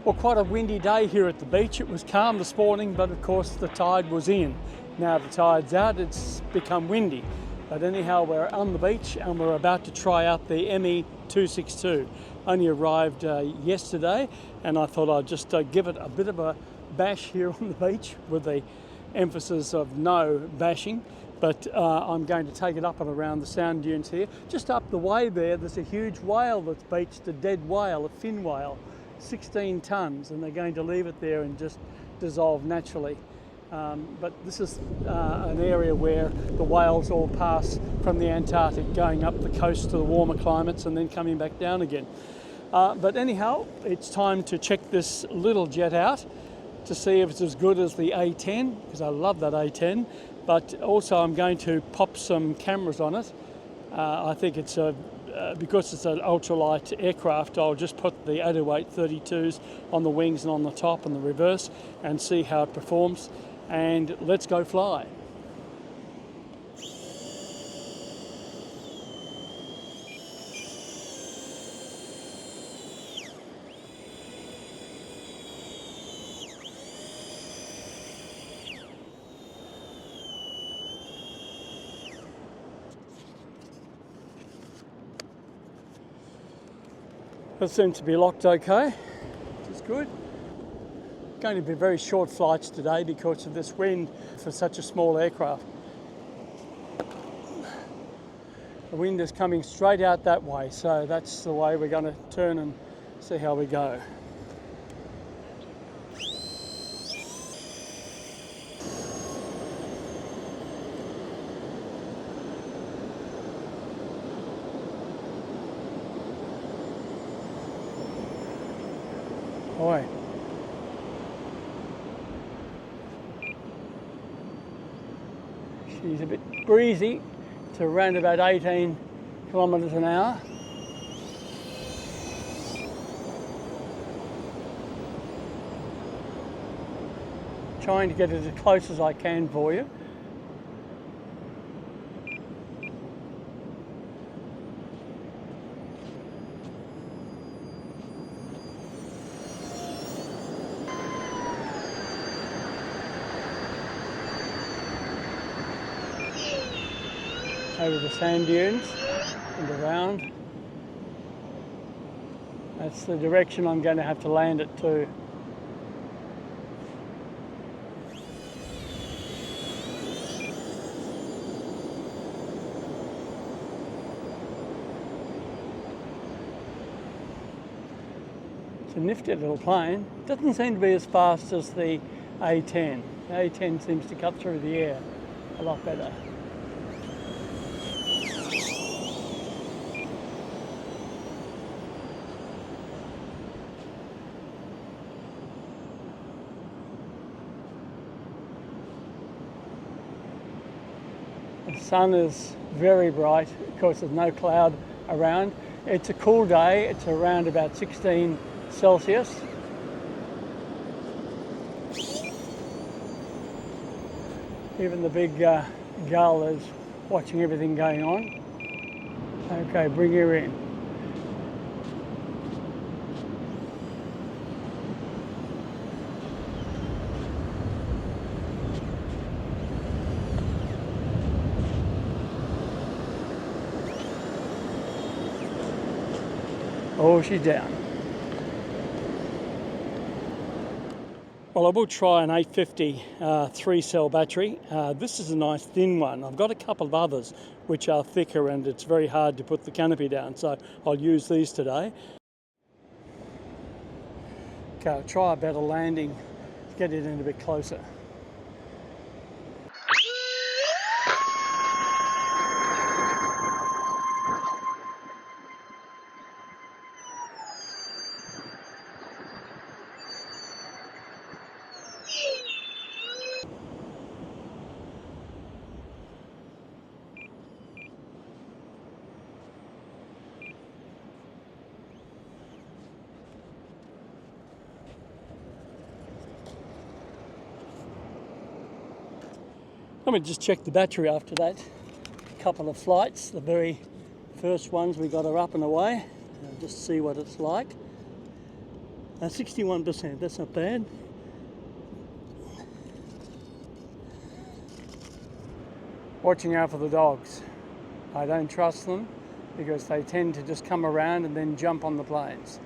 Well, quite a windy day here at the beach. It was calm this morning, but of course the tide was in. Now the tide's out, it's become windy. But anyhow, we're on the beach and we're about to try out the ME-262. Only arrived yesterday, and I thought I'd just give it a bit of a bash here on the beach with the emphasis of no bashing. But I'm going to take it up and around the sand dunes here. Just up the way there's a huge whale that's beached, a dead whale, a fin whale. 16 tonnes, and they're going to leave it there and just dissolve naturally. But this is an area where the whales all pass from the Antarctic, going up the coast to the warmer climates and then coming back down again. But anyhow, it's time to check this little jet out to see if it's as good as the A10, because I love that A10. But also I'm going to pop some cameras on it. I think it's because it's an ultralight aircraft, I'll just put the 808 32s on the wings and on the top and the reverse and see how it performs. And let's go fly. It seems to be locked okay, which is good. Going to be very short flights today because of this wind for such a small aircraft. The wind is coming straight out that way, so that's the way we're going to turn and see how we go. Boy. She's a bit breezy. It's around about 18 kilometres an hour. Trying to get it as close as I can for you. Over the sand dunes and around. That's the direction I'm going to have to land it to. It's a nifty little plane. It doesn't seem to be as fast as the A10. The A10 seems to cut through the air a lot better. The sun is very bright because there's no cloud around. It's a cool day, it's around about 16 Celsius. Even the big gull is watching everything going on. Okay, bring her in. Oh, she's down. Well, I will try an 850 3-cell battery. This is a nice thin one. I've got a couple of others which are thicker and it's very hard to put the canopy down, so I'll use these today. Okay, I'll try a better landing to get it in a bit closer. Let me just check the battery after that couple of flights. The very first ones we got her up and away. Just see what it's like. 61%, that's not bad. Watching out for the dogs. I don't trust them because they tend to just come around and then jump on the planes.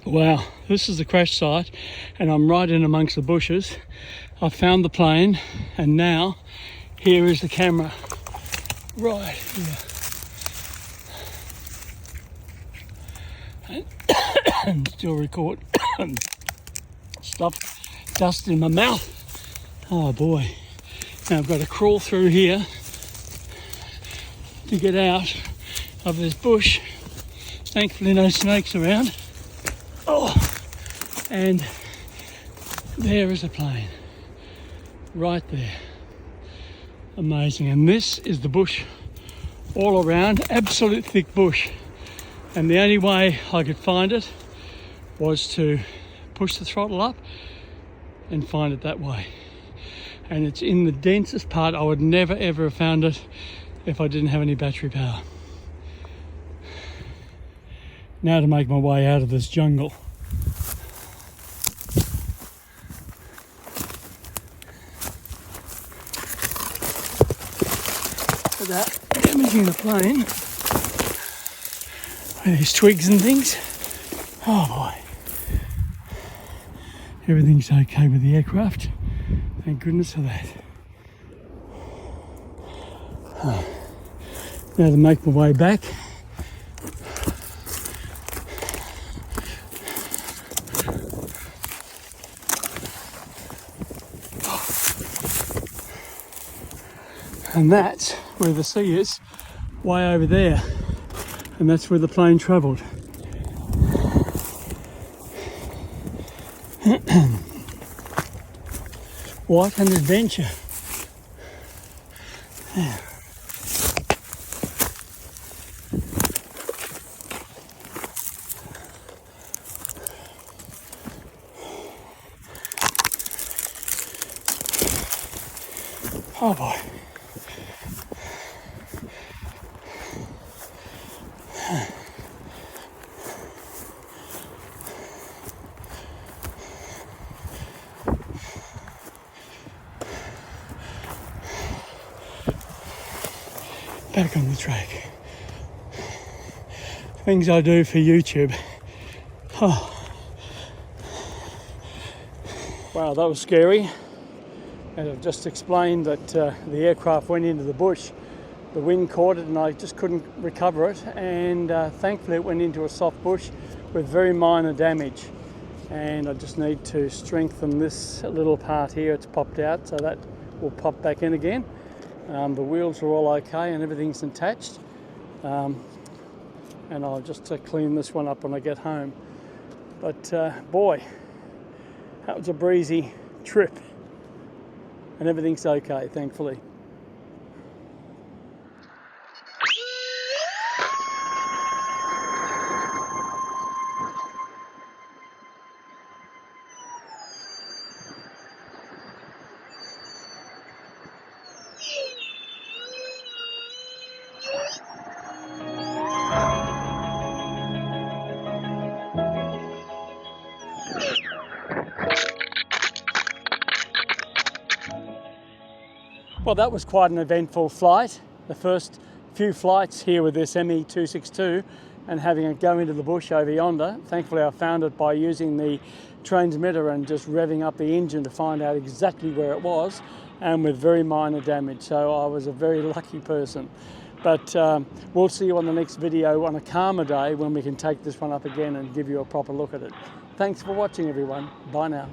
Wow, this is the crash site and I'm right in amongst the bushes. I've found the plane and now here is the camera right here. And still record. Stuff, dust in my mouth. Oh boy. Now I've got to crawl through here to get out of this bush. Thankfully no snakes around. Oh, and there is a plane right there. Amazing. And this is the bush all around, absolute thick bush. And the only way I could find it was to push the throttle up and find it that way. And it's in the densest part. I would never ever have found it if I didn't have any battery power. Now to make my way out of this jungle. Without damaging the plane with these twigs and things. Oh boy. Everything's okay with the aircraft. Thank goodness for that. Now to make my way back. And that's where the sea is, way over there. And that's where the plane travelled. What an adventure. Oh boy. Back on the track. Things I do for YouTube. Oh. Wow, that was scary. As I've just explained that the aircraft went into the bush. The wind caught it and I just couldn't recover it, and thankfully it went into a soft bush with very minor damage. And I just need to strengthen this little part here. It's popped out, so that will pop back in again. The wheels are all okay and everything's attached. And I'll just clean this one up when I get home. But boy, that was a breezy trip. And everything's okay, thankfully. Well, that was quite an eventful flight. The first few flights here with this ME262 and having it go into the bush over yonder. Thankfully I found it by using the transmitter and just revving up the engine to find out exactly where it was, and with very minor damage. So I was a very lucky person. But we'll see you on the next video on a calmer day when we can take this one up again and give you a proper look at it. Thanks for watching, everyone. Bye now.